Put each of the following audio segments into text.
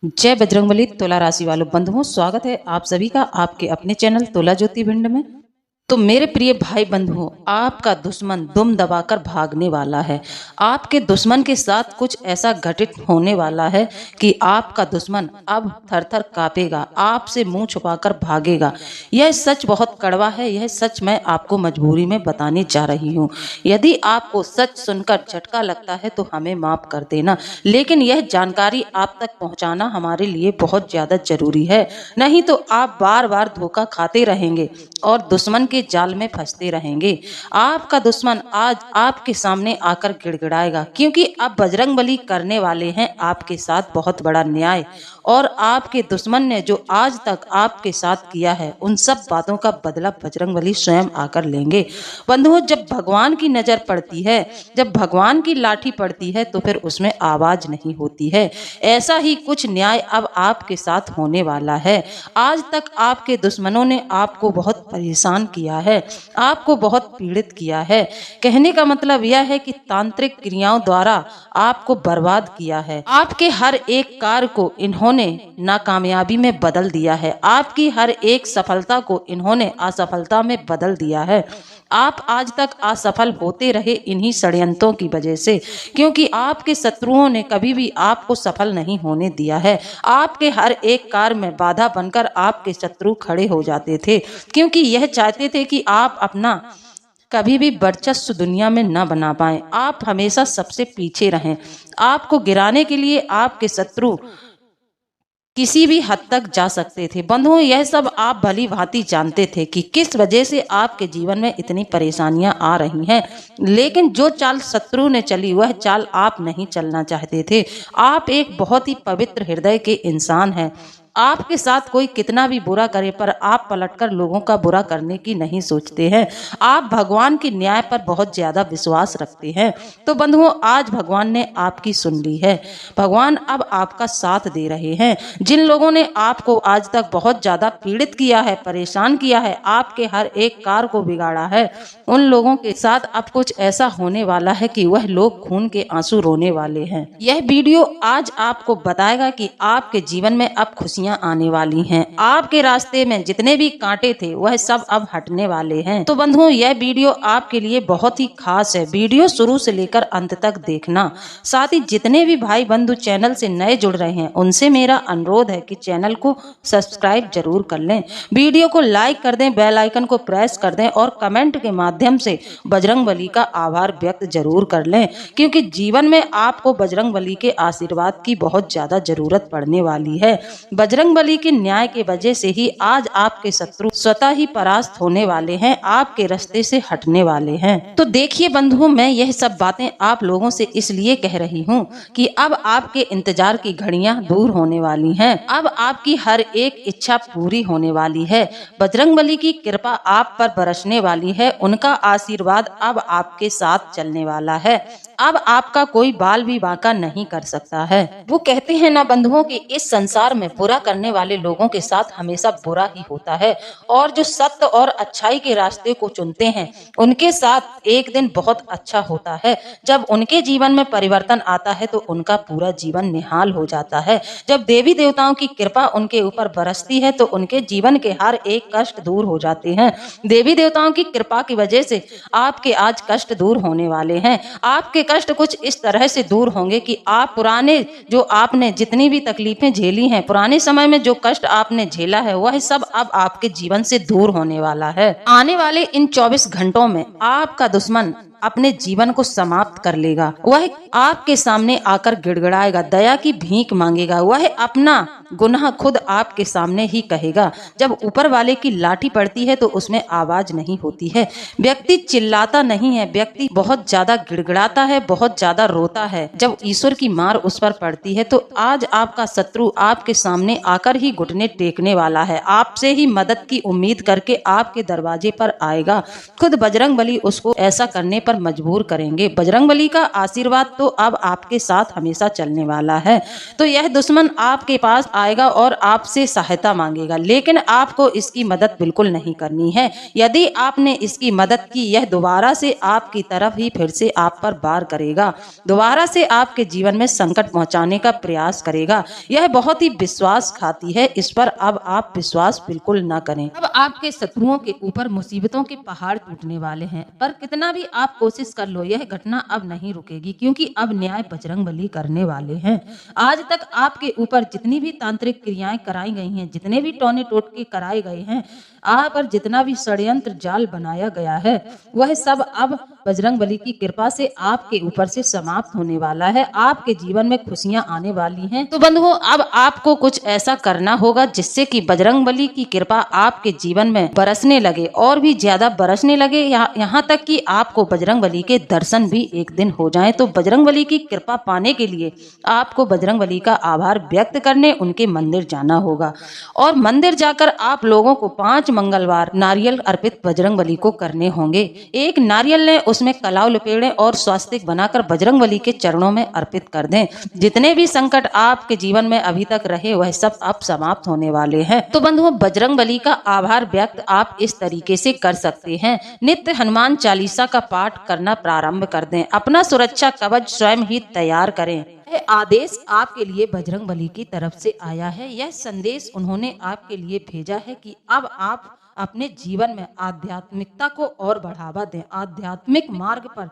जय बजरंगबली। तुला राशि वालों बंधुओं, स्वागत है आप सभी का आपके अपने चैनल तुला ज्योति भिंड में। तो मेरे प्रिय भाई बंधुओं, आपका दुश्मन दुम दबाकर भागने वाला है। आपके दुश्मन के साथ कुछ ऐसा घटित होने वाला है कि आपका दुश्मन अब थर थर कांपेगा, आपसे मुंह छुपाकर भागेगा। यह सच बहुत कड़वा है, यह सच मैं आपको मजबूरी में बताने जा रही हूँ। यदि आपको सच सुनकर झटका लगता है तो हमें माफ कर देना, लेकिन यह जानकारी आप तक पहुँचाना हमारे लिए बहुत ज़्यादा जरूरी है। नहीं तो आप बार बार धोखा खाते रहेंगे और दुश्मन के जाल में फंसते रहेंगे। आपका दुश्मन आज आपके सामने आकर गिड़गिड़ाएगा, क्योंकि अब बजरंगबली करने वाले हैं आपके साथ बहुत बड़ा न्याय। और आपके दुश्मन ने जो आज तक आपके साथ किया है, उन सब बातों का बदला बजरंगबली स्वयं आकर लेंगे। बंधुओं, जब भगवान की नजर पड़ती है, जब भगवान की लाठी पड़ती है, तो फिर उसमें आवाज नहीं होती है। ऐसा ही कुछ न्याय अब आपके साथ होने वाला है। आज तक आपके दुश्मनों ने आपको बहुत परेशान किया है, आपको बहुत पीड़ित किया है। कहने का मतलब यह है कि तांत्रिक क्रियाओं द्वारा आपको बर्बाद किया है। आपके हर एक कार्य को इन्होंने नाकामयाबी में बदल दिया है, आपकी हर एक सफलता को इन्होंने असफलता में बदल दिया है। आप आज तक असफल होते रहे इन्हीं षड्यंत्रों की वजह से, क्योंकि आपके शत्रुओं ने कभी भी आपको सफल नहीं होने दिया है। आपके हर एक कार्य में बाधा बनकर आपके शत्रु खड़े हो जाते थे, क्योंकि यह चाहते थे कि आप अपना कभी भी वर्चस्व दुनिया में न बना पाएं, आप हमेशा सबसे पीछे रहें। आपको गिराने के लिए आपके शत्रु किसी भी हद तक जा सकते थे। बंधुओं, यह सब आप भली भांति जानते थे कि किस वजह से आपके जीवन में इतनी परेशानियां आ रही हैं, लेकिन जो चाल शत्रु ने चली वह चाल आप नहीं चलना चाहते थे। आप एक बहुत ही पवित्र हृदय के इंसान हैं। आपके साथ कोई कितना भी बुरा करे, पर आप पलटकर लोगों का बुरा करने की नहीं सोचते हैं। आप भगवान के न्याय पर बहुत ज्यादा विश्वास रखते हैं। तो बंधुओं, आज भगवान ने आपकी सुन ली है। भगवान अब आपका साथ दे रहे हैं। जिन लोगों ने आपको आज तक बहुत ज्यादा पीड़ित किया है, परेशान किया है, आपके हर एक कार्य को बिगाड़ा है, उन लोगों के साथ अब कुछ ऐसा होने वाला है कि वह लोग खून के आंसू रोने वाले हैं। यह वीडियो आज आपको बताएगा कि आपके जीवन में अब खुशियां आने वाली हैं। आपके रास्ते में जितने भी कांटे थे वह सब अब हटने वाले हैं। तो बंधुओं, यह वीडियो आपके लिए बहुत ही खास है। वीडियो शुरू से लेकर अंत तक देखना। साथ ही जितने भी भाई बंधु चैनल से नए जुड़ रहे हैं, उनसे मेरा अनुरोध है कि चैनल को सब्सक्राइब जरूर कर लें, वीडियो को लाइक कर दें, बेल आइकन को प्रेस कर दें और कमेंट के माध्यम से बजरंगबली का आभार व्यक्त जरूर कर लें, क्योंकि जीवन में आपको बजरंगबली के आशीर्वाद की बहुत ज्यादा जरूरत पड़ने वाली है। बजरंगबली के न्याय के वजह से ही आज आपके शत्रु स्वतः ही परास्त होने वाले हैं, आपके रास्ते से हटने वाले हैं। तो देखिए बंधुओं, मैं यह सब बातें आप लोगों से इसलिए कह रही हूँ कि अब आपके इंतजार की घड़ियां दूर होने वाली हैं। अब आपकी हर एक इच्छा पूरी होने वाली है। बजरंगबली की कृपा आप पर बरसने वाली है, उनका आशीर्वाद अब आपके साथ चलने वाला है। अब आपका कोई बाल भी बांका नहीं कर सकता है। वो कहते हैं ना बंधुओं कि इस संसार में बुरा करने वाले लोगों के साथ हमेशा बुरा ही होता है, और जो सत्य और अच्छाई के रास्ते को चुनते हैं उनके साथ एक दिन बहुत अच्छा होता है। जब उनके जीवन में परिवर्तन आता है तो उनका पूरा जीवन निहाल हो जाता है। जब देवी देवताओं की कृपा उनके ऊपर बरसती है तो उनके जीवन के हर एक कष्ट दूर हो जाते हैं। देवी देवताओं की कृपा की वजह से आपके आज कष्ट दूर होने वाले हैं। आपके कष्ट कुछ इस तरह से दूर होंगे कि आप पुराने जो आपने जितनी भी तकलीफें झेली हैं, पुराने समय में जो कष्ट आपने झेला है, वह सब अब आपके जीवन से दूर होने वाला है। आने वाले इन 24 घंटों में आपका दुश्मन अपने जीवन को समाप्त कर लेगा। वह आपके सामने आकर गिड़गिड़ाएगा, दया की भीख मांगेगा, वह अपना गुनाह खुद आपके सामने ही कहेगा। जब ऊपर वाले की लाठी पड़ती है तो उसमें आवाज नहीं होती है, व्यक्ति चिल्लाता नहीं है, व्यक्ति बहुत ज्यादा गिड़गिड़ाता है, बहुत ज्यादा रोता है। जब ईश्वर की मार उस पर पड़ती है तो आज आपका शत्रु आपके सामने आकर ही घुटने टेकने वाला है, आपसे ही मदद की उम्मीद करके आपके दरवाजे पर आएगा। खुद बजरंगबली उसको ऐसा करने पर मजबूर करेंगे। बजरंगबली का आशीर्वाद तो अब आपके साथ हमेशा चलने वाला है। तो यह दुश्मन आपके पास आएगा और आपसे सहायता मांगेगा, लेकिन आपको इसकी मदद बिल्कुल नहीं करनी है। यदि आपने इसकी मदद की, यह दोबारा से आपकी तरफ ही फिर से आप पर वार करेगा, दोबारा से आपके जीवन में संकट पहुंचाने का प्रयास करेगा। यह बहुत ही विश्वासघाती है, इस पर अब आप विश्वास बिल्कुल न करें। अब आपके शत्रुओं के ऊपर मुसीबतों के पहाड़ टूटने वाले हैं, पर कितना भी आप कोशिश कर लो, यह घटना अब नहीं रुकेगी, क्योंकि अब न्याय बजरंगबली करने वाले हैं। आज तक आपके ऊपर जितनी भी तांत्रिक क्रियाएं कराई गई हैं, जितने भी टोने टोटके कराए गए हैं, आप पर जितना भी षड्यंत्र जाल बनाया गया है, वह सब अब बजरंगबली की कृपा से आपके ऊपर से समाप्त होने वाला है। आपके जीवन में खुशियां आने वाली हैं। तो बंधुओं, अब आपको कुछ ऐसा करना होगा जिससे कि बजरंगबली की कृपा आपके जीवन में बरसने लगे, और भी ज्यादा बरसने लगे, यहाँ तक कि आपको बजरंगबली के दर्शन भी एक दिन हो जाएं। तो बजरंगबली की कृपा पाने के लिए आपको बजरंगबली का आभार व्यक्त करने उनके मंदिर जाना होगा, और मंदिर जाकर आप लोगों को 5 मंगलवार नारियल अर्पित बजरंगबली को करने होंगे। एक नारियल लें, उसमें कलाव लपेड़ें और स्वास्तिक बनाकर बजरंगबली के चरणों में अर्पित कर दें। जितने भी संकट आपके जीवन में अभी तक रहे, वह सब अब समाप्त होने वाले हैं। तो बंधुओं, बजरंगबली का आभार व्यक्त आप इस तरीके से कर सकते हैं। नित्य हनुमान चालीसा का पाठ करना प्रारंभ कर दें। अपना सुरक्षा कवच स्वयं ही तैयार करें। यह आदेश आपके लिए बजरंगबली की तरफ से आया है। यह संदेश उन्होंने आपके लिए भेजा है कि अब आप अपने जीवन में आध्यात्मिकता को और बढ़ावा दें, आध्यात्मिक मार्ग पर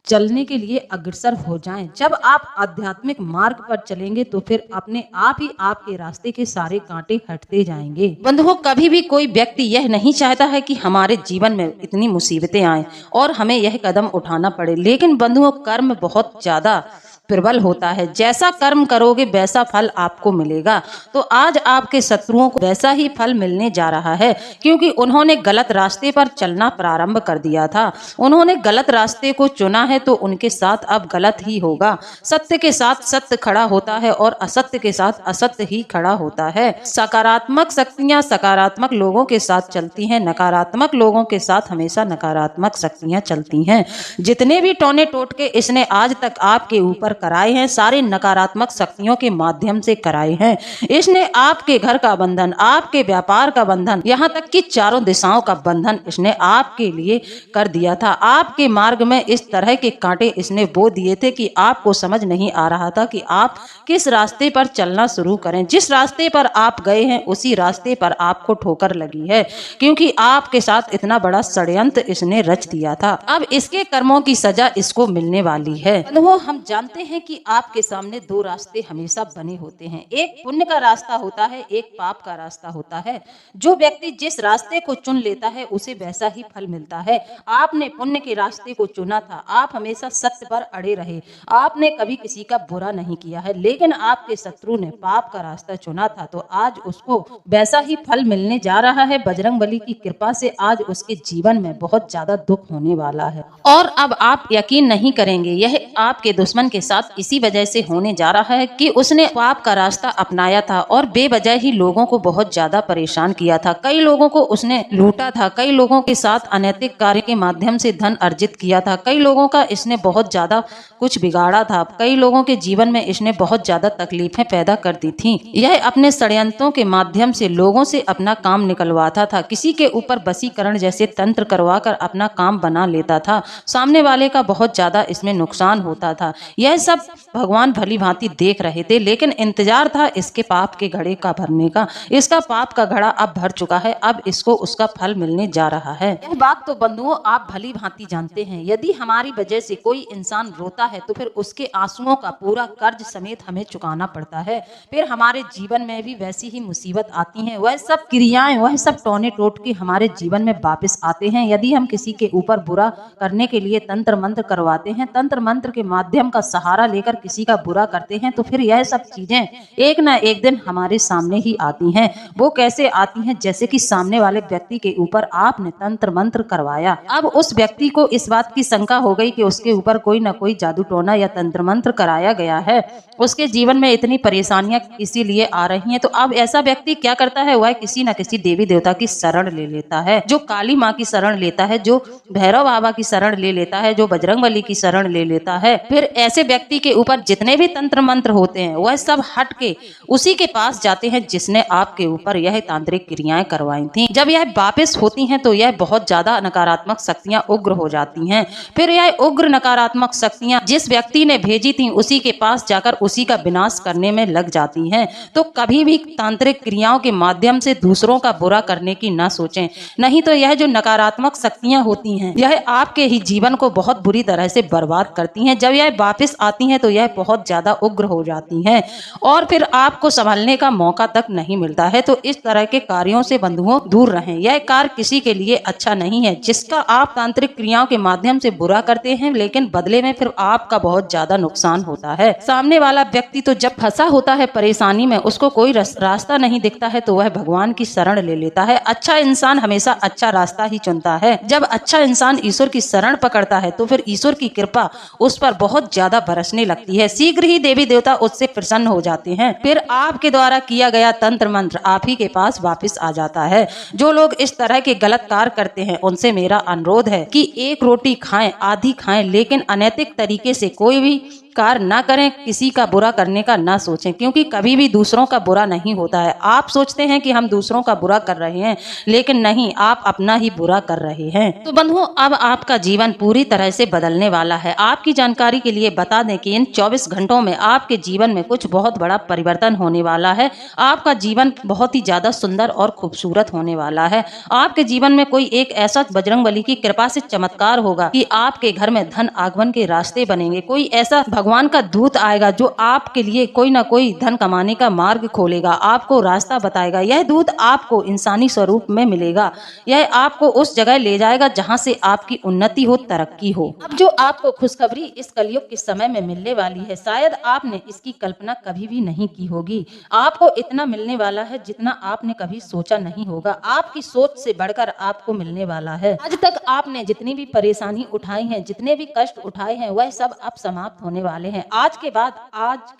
चलने के लिए अग्रसर हो जाएं। जब आप आध्यात्मिक मार्ग पर चलेंगे तो फिर अपने आप ही आपके रास्ते के सारे कांटे हटते जाएंगे। बंधुओं, कभी भी कोई व्यक्ति यह नहीं चाहता है कि हमारे जीवन में इतनी मुसीबतें आएं और हमें यह कदम उठाना पड़े, लेकिन बंधुओं, कर्म बहुत ज्यादा प्रबल होता है। जैसा कर्म करोगे वैसा फल आपको मिलेगा। तो आज आपके शत्रुओं को वैसा ही फल मिलने जा रहा है, क्योंकि उन्होंने गलत रास्ते पर चलना प्रारंभ कर दिया था। उन्होंने गलत रास्ते को चुना है, तो उनके साथ अब गलत ही होगा। सत्य के साथ सत्य खड़ा होता है और असत्य के साथ असत्य ही खड़ा होता है। सकारात्मक शक्तियां सकारात्मक लोगों के साथ चलती हैं, नकारात्मक लोगों के साथ हमेशा नकारात्मक शक्तियां चलती हैं। जितने भी टोने टोटके इसने आज तक आपके ऊपर कराए हैं, सारे नकारात्मक शक्तियों के माध्यम से कराए हैं। इसने आपके घर का बंधन, आपके व्यापार का बंधन, यहाँ तक कि चारों दिशाओं का बंधन इसने आपके लिए कर दिया था। आपके मार्ग में इस तरह के कांटे इसने बो दिए थे कि आपको समझ नहीं आ रहा था कि आप किस रास्ते पर चलना शुरू करें। जिस रास्ते पर आप गए हैं उसी रास्ते पर आपको ठोकर लगी है, क्योंकि आपके साथ इतना बड़ा षड्यंत्र इसने रच दिया था। अब इसके कर्मों की सजा इसको मिलने वाली है। हम जानते हैं कि आपके सामने 2 रास्ते हमेशा बने होते हैं। एक पुण्य का रास्ता होता है, एक पाप का रास्ता होता है। जो व्यक्ति जिस रास्ते को चुन लेता है उसे वैसा ही फल मिलता है। आपने पुण्य के रास्ते को चुना था, आप हमेशा सत्य पर अड़े रहे, आपने कभी किसी का बुरा नहीं किया है। लेकिन आपके शत्रु ने पाप का रास्ता चुना था, तो आज उसको वैसा ही फल मिलने जा रहा है। बजरंगबली की कृपा से आज उसके जीवन में बहुत ज्यादा दुख होने वाला है, और अब आप यकीन नहीं करेंगे, यह आपके दुश्मन के साथ इसी वजह से होने जा रहा है कि उसने पाप का रास्ता अपनाया था और बेवजह ही लोगों को बहुत ज्यादा परेशान किया था। कई लोगों को उसने लूटा था, कई लोगों के साथ अनैतिक कार्य के माध्यम से धन अर्जित किया था, कई लोगों का इसने बहुत ज्यादा कुछ बिगाड़ा था, कई लोगों के जीवन में इसने बहुत ज्यादा तकलीफें पैदा कर दी थी। यह अपने षड्यंत्रों के माध्यम से लोगों से अपना काम निकलवाता था, किसी के ऊपर वशीकरण जैसे तंत्र करवा कर अपना काम बना लेता था। सामने वाले का बहुत ज्यादा इसमें नुकसान होता था। यह सब भगवान भली भांति देख रहे थे, लेकिन इंतजार था इसके पाप के घड़े का भरने का। इसका पाप का घड़ा अब भर चुका है, अब इसको उसका फल मिलने जा रहा है। यह बात तो बंधुओं आप भली भांति जानते हैं। यदि हमारी वजह से कोई इंसान रोता है तो फिर उसके आंसुओं का पूरा कर्ज समेत हमें चुकाना पड़ता है। फिर हमारे जीवन में भी वैसी ही मुसीबत आती है। वह सब क्रियाएं, वह सब टोने टोटके हमारे जीवन में वापस आते हैं। यदि हम किसी के ऊपर बुरा करने के लिए तंत्र मंत्र करवाते हैं, तंत्र मंत्र के माध्यम का सहारा लेकर किसी का बुरा करते हैं, तो फिर यह सब चीजें एक ना एक दिन हमारे सामने ही आती हैं। वो कैसे आती हैं? जैसे कि सामने वाले व्यक्ति के ऊपर आपने तंत्र मंत्र करवाया, अब उस व्यक्ति को इस बात की शंका हो गई कि उसके ऊपर कोई ना कोई जादू टोना या तंत्र मंत्र कराया गया है, उसके जीवन में इतनी परेशानियां इसीलिए आ रही हैं। तो अब ऐसा व्यक्ति क्या करता है? वह किसी न किसी देवी देवता की शरण ले लेता है, जो काली माँ की शरण लेता है, जो भैरव बाबा की शरण ले लेता है, जो बजरंगबली की शरण ले लेता है। फिर ऐसे व्यक्ति के ऊपर जितने भी तंत्र मंत्र होते हैं वह सब हट के उसी के पास जाते हैं जिसने आपके ऊपर यह तांत्रिक क्रियाएं करवाई थी। जब यह वापस होती हैं तो यह बहुत ज्यादा नकारात्मक शक्तियां उग्र हो जाती हैं। फिर यह उग्र नकारात्मक शक्तियां जिस व्यक्ति ने भेजी थी उसी के पास जाकर उसी का विनाश करने में लग जाती हैं। तो कभी भी तांत्रिक क्रियाओं के माध्यम से दूसरों का बुरा करने की ना सोचें, नहीं तो यह जो नकारात्मक शक्तियां होती हैं यह आपके ही जीवन को बहुत बुरी तरह से बर्बाद करती हैं। जब यह वापस आती हैं तो यह बहुत ज्यादा उग्र हो जाती हैं और फिर आपको संभलने का मौका तक नहीं मिलता है। तो इस तरह के कार्यों से बंधुओं दूर रहें। यह कार्य किसी के लिए अच्छा नहीं है जिसका आप तांत्रिक क्रियाओं के माध्यम से बुरा करते हैं, लेकिन बदले में फिर आपका बहुत ज्यादा नुकसान होता है। सामने वाला व्यक्ति तो जब फंसा होता है परेशानी में, उसको कोई रास्ता नहीं दिखता है तो वह भगवान की शरण ले लेता है। अच्छा इंसान हमेशा अच्छा रास्ता ही चुनता है। जब अच्छा इंसान ईश्वर की शरण पकड़ता है तो फिर ईश्वर की कृपा उस पर बहुत ज्यादा बरसने लगती है। शीघ्र ही देवी देवता उससे प्रसन्न हो जाते हैं। फिर आपके द्वारा किया गया तंत्र मंत्र आप ही के पास वापस आ जाता है। जो लोग इस तरह के गलत कार्य करते हैं उनसे मेरा अनुरोध है कि एक रोटी खाएं, आधी खाएं, लेकिन अनैतिक तरीके से कोई भी कार्य ना करें। किसी का बुरा करने का ना सोचें, क्योंकि कभी भी दूसरों का बुरा नहीं होता है। आप सोचते हैं कि हम दूसरों का बुरा कर रहे हैं, लेकिन नहीं, आप अपना ही बुरा कर रहे हैं। तो बंधुओं, अब आपका जीवन पूरी तरह से बदलने वाला है। आपकी जानकारी के लिए बता दें कि इन 24 घंटों में आपके जीवन में कुछ बहुत बड़ा परिवर्तन होने वाला है। आपका जीवन बहुत ही ज्यादा सुंदर और खूबसूरत होने वाला है। आपके जीवन में कोई एक ऐसा बजरंगबली की कृपा से चमत्कार होगा कि आपके घर में धन आगमन के रास्ते बनेंगे। कोई ऐसा भगवान का दूत आएगा जो आपके लिए कोई ना कोई धन कमाने का मार्ग खोलेगा, आपको रास्ता बताएगा। यह दूत आपको इंसानी स्वरूप में मिलेगा। यह आपको उस जगह ले जाएगा जहां से आपकी उन्नति हो, तरक्की हो। अब जो आपको खुशखबरी इस कलयुग के समय में मिलने वाली है, शायद आपने इसकी कल्पना कभी भी नहीं की होगी। आपको इतना मिलने वाला है जितना आपने कभी सोचा नहीं होगा। आपकी सोच से बढ़कर आपको मिलने वाला है। आज तक आपने जितनी भी परेशानी उठाई है, जितने भी कष्ट उठाए हैं, वह सब अब समाप्त होने वाले हैं। आज के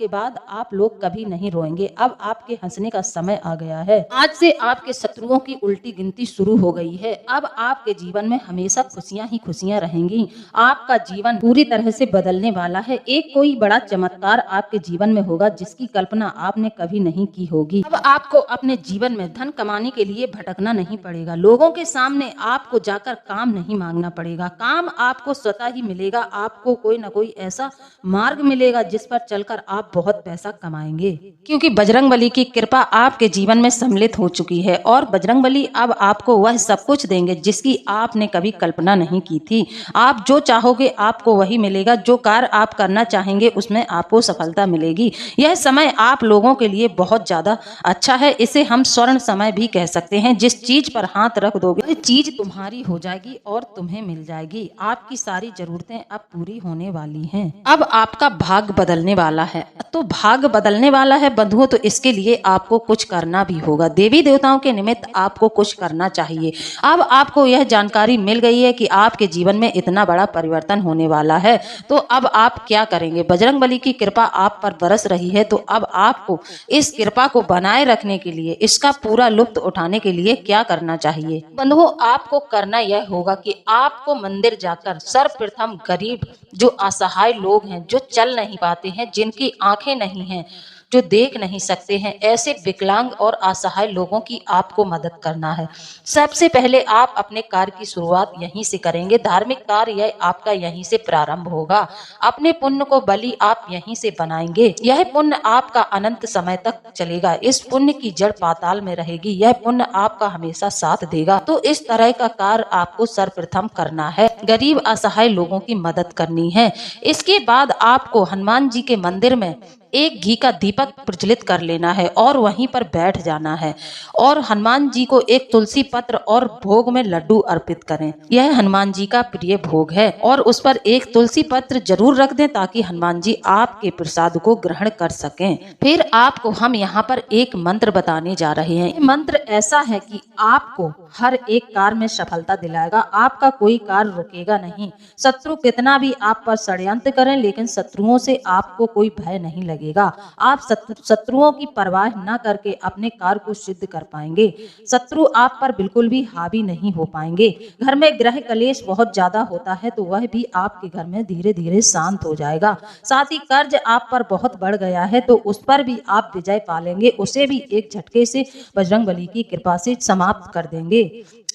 बाद आप लोग कभी नहीं रोएंगे। अब आपके हंसने का समय आ गया है। आज से आपके शत्रुओं की उल्टी गिनती शुरू हो गई है। अब आपके जीवन में हमेशा खुशियां ही खुशियां रहेंगी। आपका जीवन पूरी तरह से बदलने वाला है। एक कोई बड़ा चमत्कार आपके जीवन में होगा जिसकी कल्पना आपने कभी नहीं की होगी। अब आपको अपने जीवन में धन कमाने के लिए भटकना नहीं पड़ेगा। लोगों के सामने आपको जाकर काम नहीं मांगना पड़ेगा। काम आपको स्वतः ही मिलेगा। आपको कोई ना कोई ऐसा मार्ग मिलेगा जिस पर चलकर आप बहुत पैसा कमाएंगे, क्योंकि बजरंगबली की कृपा आपके जीवन में सम्मिलित हो चुकी है और बजरंगबली अब आपको वह सब कुछ देंगे जिसकी आपने कभी कल्पना नहीं की थी। आप जो चाहोगे आपको वही मिलेगा। जो कार्य आप करना चाहेंगे उसमें आपको सफलता मिलेगी। यह समय आप लोगों के लिए बहुत ज्यादा अच्छा है। इसे हम स्वर्ण समय भी कह सकते हैं। जिस चीज पर हाथ रख दोगे वह चीज तुम्हारी हो जाएगी और तुम्हें मिल जाएगी। आपकी सारी जरूरतें अब पूरी होने वाली हैं। अब आपका भाग्य बदलने वाला है। तो भाग्य बदलने वाला है बंधुओं, तो इसके लिए आपको कुछ करना भी होगा। देवी देवताओं के निमित्त आपको कुछ करना चाहिए। अब आपको यह जानकारी मिल गई है कि आपके जीवन में इतना बड़ा परिवर्तन होने वाला है, तो अब आप क्या करेंगे? बजरंगबली की कृपा आप पर बरस रही है, तो अब आपको इस कृपा को बनाए रखने के लिए, इसका पूरा लुत्फ उठाने के लिए क्या करना चाहिए? बंधुओं, आपको करना यह होगा कि आपको मंदिर जाकर सर्वप्रथम गरीब, जो असहाय लोग हैं, जो चल नहीं पाते हैं, जिनकी आंखें नहीं हैं, जो देख नहीं सकते हैं, ऐसे विकलांग और असहाय लोगों की आपको मदद करना है। सबसे पहले आप अपने कार्य की शुरुआत यहीं से करेंगे। धार्मिक कार्य यह आपका यहीं से प्रारंभ होगा। अपने पुण्य को बलि आप यहीं से बनाएंगे। यह पुण्य आपका अनंत समय तक चलेगा। इस पुण्य की जड़ पाताल में रहेगी। यह पुण्य आपका हमेशा साथ देगा। तो इस तरह का कार्य आपको सर्वप्रथम करना है। गरीब असहाय लोगों की मदद करनी है। इसके बाद आपको हनुमान जी के मंदिर में एक घी का दीपक प्रज्वलित कर लेना है और वहीं पर बैठ जाना है और हनुमान जी को एक तुलसी पत्र और भोग में लड्डू अर्पित करें। यह हनुमान जी का प्रिय भोग है और उस पर एक तुलसी पत्र जरूर रख दें ताकि हनुमान जी आपके प्रसाद को ग्रहण कर सकें। फिर आपको हम यहाँ पर एक मंत्र बताने जा रहे हैं। ये मंत्र ऐसा है कि आपको हर एक कार्य में सफलता दिलाएगा। आपका कोई कार्य रुकेगा नहीं। शत्रु कितना भी आप पर षड्यंत्र करें, लेकिन शत्रुओं से आपको कोई भय नहीं लगेगा। आप शत्रुओं की परवाह न करके अपने कार्य को सिद्ध कर पाएंगे। शत्रु आप पर बिल्कुल भी हावी नहीं हो पाएंगे। घर में ग्रह कलेश बहुत ज्यादा होता है तो वह भी आपके घर में धीरे धीरे शांत हो जाएगा। साथ ही कर्ज आप पर बहुत बढ़ गया है तो उस पर भी आप विजय पा लेंगे। उसे भी एक झटके से बजरंगबली की कृपा से समाप्त कर देंगे।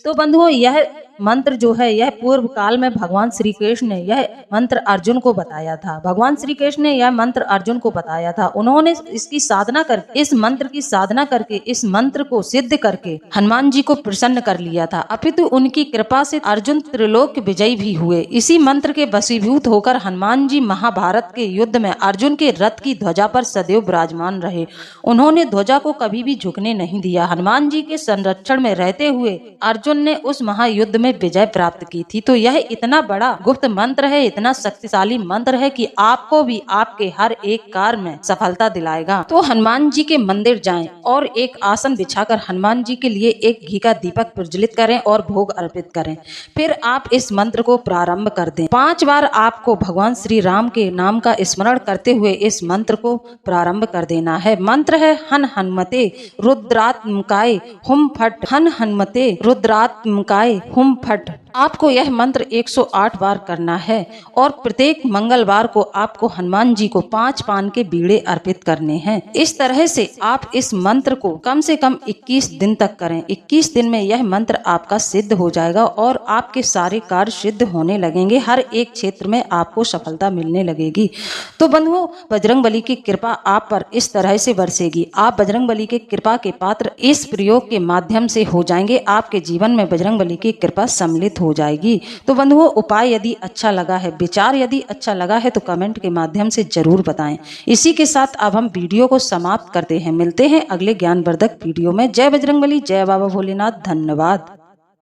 तो बंधुओं, यह मंत्र जो है यह पूर्व काल में भगवान श्री कृष्ण ने यह मंत्र अर्जुन को बताया था। भगवान श्री कृष्ण ने यह मंत्र अर्जुन को बताया था। उन्होंने इसकी साधना कर इस मंत्र की साधना करके इस मंत्र को सिद्ध करके हनुमान जी को प्रसन्न कर लिया था। अपितु उनकी कृपा से अर्जुन त्रिलोक विजयी भी हुए। इसी मंत्र के वशीभूत होकर हनुमान जी महाभारत के युद्ध में अर्जुन के रथ की ध्वजा पर सदैव विराजमान रहे। उन्होंने ध्वजा को कभी भी झुकने नहीं दिया। हनुमान जी के संरक्षण में रहते हुए अर्जुन ने उस महायुद्ध में विजय प्राप्त की थी। तो यह इतना बड़ा गुप्त मंत्र है, इतना शक्तिशाली मंत्र है कि आपको भी आपके हर एक कार्य में सफलता दिलाएगा। तो हनुमान जी के मंदिर जाएं और एक आसन बिछाकर हनुमान जी के लिए एक घी का दीपक प्रज्वलित करें और भोग अर्पित करें। फिर आप इस मंत्र को प्रारंभ कर दें। 5 बार आपको भगवान श्री राम के नाम का स्मरण करते हुए इस मंत्र को प्रारंभ कर देना है। मंत्र है हन हनुमते रुद्रात्मकाय हुम फट, हन हनुमते रुद्रात्मकाय हुम फट। आपको यह मंत्र 108 बार करना है और प्रत्येक मंगलवार को आपको हनुमान जी को 5 पान के बीड़े अर्पित करने हैं। इस तरह से आप इस मंत्र को कम से कम 21 दिन तक करें। 21 दिन में यह मंत्र आपका सिद्ध हो जाएगा और आपके सारे कार्य सिद्ध होने लगेंगे। हर एक क्षेत्र में आपको सफलता मिलने लगेगी। तो बंधुओं, बजरंगबली की कृपा आप पर इस तरह से बरसेगी। आप बजरंगबली की कृपा के पात्र इस प्रयोग के माध्यम से हो जाएंगे। आपके जीवन में बजरंगबली की कृपा सम्मिलित हो जाएगी। तो बंधुओं, उपाय यदि अच्छा लगा है, विचार यदि अच्छा लगा है तो कमेंट के माध्यम से जरूर बताएं। इसी के साथ अब हम वीडियो को समाप्त करते हैं। मिलते हैं अगले ज्ञानवर्धक वीडियो में। जय बजरंगबली, जय बाबा भोलेनाथ। धन्यवाद।